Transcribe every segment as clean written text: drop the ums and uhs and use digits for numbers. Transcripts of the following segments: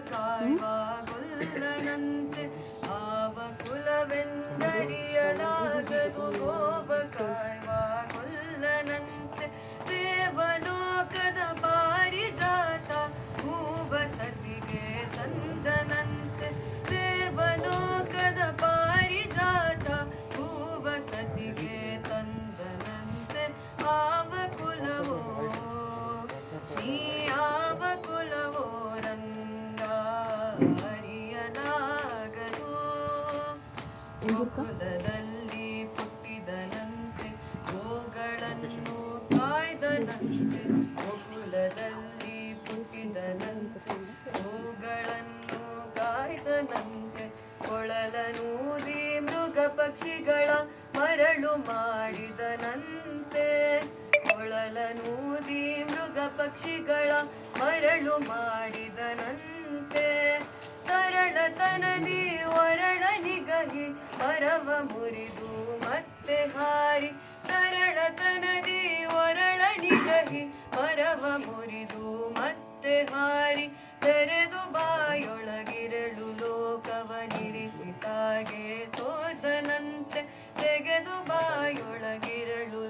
ಕಾಯುವ ಗೊಲ್ಲನಂತೆ ಆವ ಕುಲವೆಂದರಿಯಲಾಗದು ಗೋವ ಕಾಯುವ ಗೊಲ್ಲನಂತೆ ದೇವಲೋಕದ ಪಾರಿಜಾತ ಹೂವ ಸತಿಗೆ ತಂದನಂತೆ ದೇವಲೋಕದ ಪಾರಿಜಾತ ಹೂವ ಸತಿಗೆ ತಂದನಂತೆ ಆವ ಕುಲವೋ ನೀ ಆವ ಕುಲವೋ ರಂಗ ಅರಿಯಲಾಗದು ಕುಲದಲ್ಲಿ ಪುಟ್ಟಿದನಂತೆ ಗೋಗಳನ್ನು ಕಾಯ್ದನಂತೆ ಕುಲದಲ್ಲಿ ಪುಟ್ಟಿದನಂತೆ ಗೋಗಳನ್ನು ಕಾಯ್ದನಂತೆ ಕೊಳಲನೂದಿ ಮೃಗ ಪಕ್ಷಿಗಳ ಮರಳು ಮಾಡಿದನಂತೆ ಕೊಳಲನೂದಿ ಮೃಗ ಪಕ್ಷಿಗಳ ಮರಳು ಮಾಡಿದನಂತೆ ತರಳತನದಿ ಒರಳನಿಗಹಿ ಮರವ ಮುರಿದು ಮತ್ತೆ ಹಾರಿ ತರಳತನದಿ ಒರಳನಿಗಹಿ ಮರವ ಮುರಿದು ಮತ್ತೆ ಹಾರಿ ತೆರೆದು ಬಾಯೊಳಗಿರಳು ಲೋಕವನಿರಿಸಿತಾಗೆ ತೋದನಂತೆ ತೆಗೆದು ಬಾಯೊಳಗಿರಳು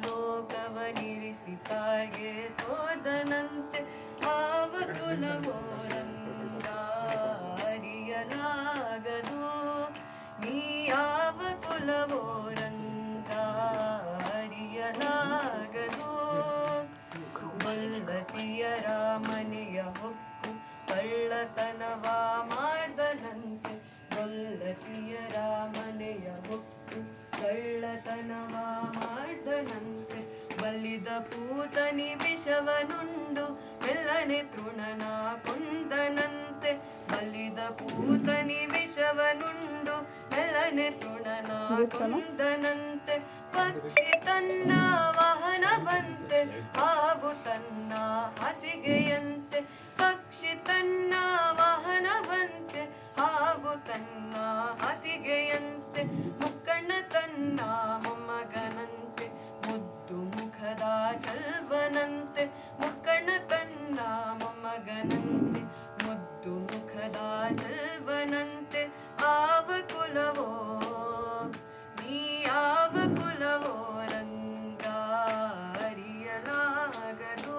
ಲೋಕವನಿರಿಸಿತಾಗೆ ತೋದನಂತೆ ಆವ ಕುಲವೋ ರಂಗ ಅರಿಯಲಾಗದು ನೀ ಯಾವ ಕುಲವೋ ರಂಗ ಅರಿಯಲಾಗದು ಬಲ್ಗತಿಯರ ಮನೆಯ ಹೊಕ್ಕು ಕಳ್ಳತನವ ಮಾಡ್ದನಂತೆ ಬಲ್ಗತಿಯರ ಮನೆಯ ಹೊಕ್ಕು ಕಳ್ಳತನವ ಮಾಡ್ದನಂತೆ ಬಲ್ಲಿದ ಪೂತನಿ ವಿಷವನುಂಡು ಮೆಲ್ಲನೆ ತೃಣನ ಕೊಂದನಂತೆ ಬಲ್ಲಿದ ಪೂತನಿ ವಿಷವನುಂಡು ಮೆಲ್ಲನೆ ತೃಣನ ಕೊಂದನಂತೆ ಪಕ್ಷಿ ತನ್ನ ವಾಹನವಂತೆ ಹಾವು ತನ್ನ ಹಾಸಿಗೆಯಂತೆ ಪಕ್ಷಿ ತನ್ನ ವಾಹನವಂತೆ ಹಾವು ತನ್ನ ಹಾಸಿಗೆಯಂತೆ ಮುಕ್ಕಣ್ಣ ತನ್ನ ಮೊಮ್ಮಗನಂತೆ ಮುದ್ದು ಮುಖದ ಚಲ್ವನಂತೆ ಮುಕ್ಕಣ್ಣ ತನ್ನ ಮೊಮ್ಮಗನಂತೆ ಮುದ್ದು ಮುಖದ ಚಲ್ವನಂತೆ ಆವ ಕುಲವೋ ನೀ ಯಾವ ಕುಲವೋ ರಂಗ ಅರಿಯಲಾಗದು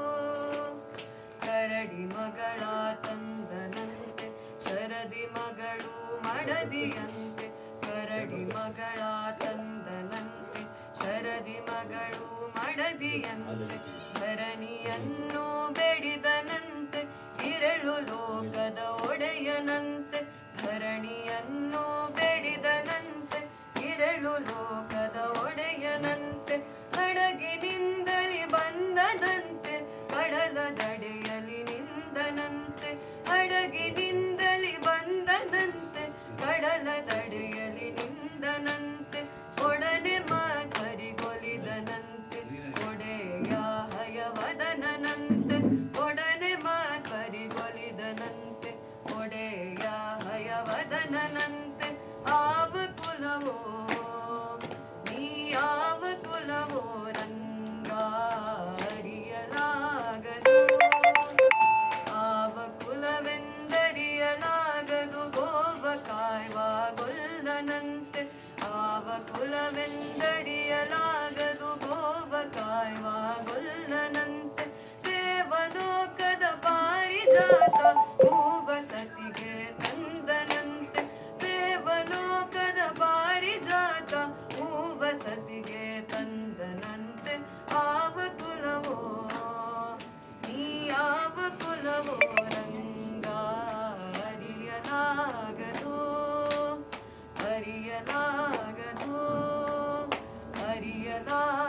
ಕರಡಿ ಮಗಳ ತಂದನಂತೆ ಶರದಿ ಮಗಳು ಮಡದಿಯಂತೆ ಕರಡಿ ಮಗಳ ತಂದನಂತೆ ಶರದಿ ಮಗಳು ಮಡದಿಯಂತೆ ಧರಣಿಯನ್ನು ಬೆಡಿದನಂತೆ ಇರಳು ಲೋಕದ ಒಡೆಯನಂತೆ ಧರಣಿಯನ್ನು ಬೆಡಿದನಂತೆ ಇರಳು ಲೋಕದ ಒಡೆಯನಂತೆ ಹಡಗಿನಿಂದಲಿ ಬಂದನಂತೆ ಕಡಲ ದಡೆಯಲಿ ನಿಂದನಂತೆ ಹಡಗಿನಿಂದಲಿ ಬಂದನಂತೆ ಕಡಲ ದಡೆಯಲಿ ನಿಂದನಂತೆ ಒಡನೆ ಮಾತರಿಗೊಲಿದನಂತೆ ಒಡೆಯ ಹಯವದನಂತೆ ಒಡನೆ ಮಾತರಿಗೊಲಿದನಂತೆ ಒಡೆಯ ಹಯವದನಂತೆ ಆವ ಕುಲವೋ ನೀ ಯಾವ ಕುಲವೋ ರಂಗ ಅರಿಯಲಾಗದು ಆವ ಕುಲವೆಂದರಿಯಲಾಗದು ಗೋವ ಕಾಯುವ ಗೊಲ್ಲನಂತೆ ಆವ ಕುಲವೆಂದರಿಯಲಾಗದು ಗೋವ ಕಾಯುವ ಗೊಲ್ಲನಂತೆ ದೇವಲೋಕದ ಪಾರಿಜಾತ ಹೂವ ಸತಿಗೆ ತಂದನಂತೆ ದೇವಲೋಕದ ಪಾರಿಜಾತ ಹೂವ ಸತಿಗೆ ತಂದನಂತೆ ಆವ ಕುಲವೋ ನೀ ಯಾವ ಕುಲವೋ ರಂಗ ಅರಿಯಲಾಗದು ಅರಿಯಲಾಗದು ಅರಿಯಲಾಗದು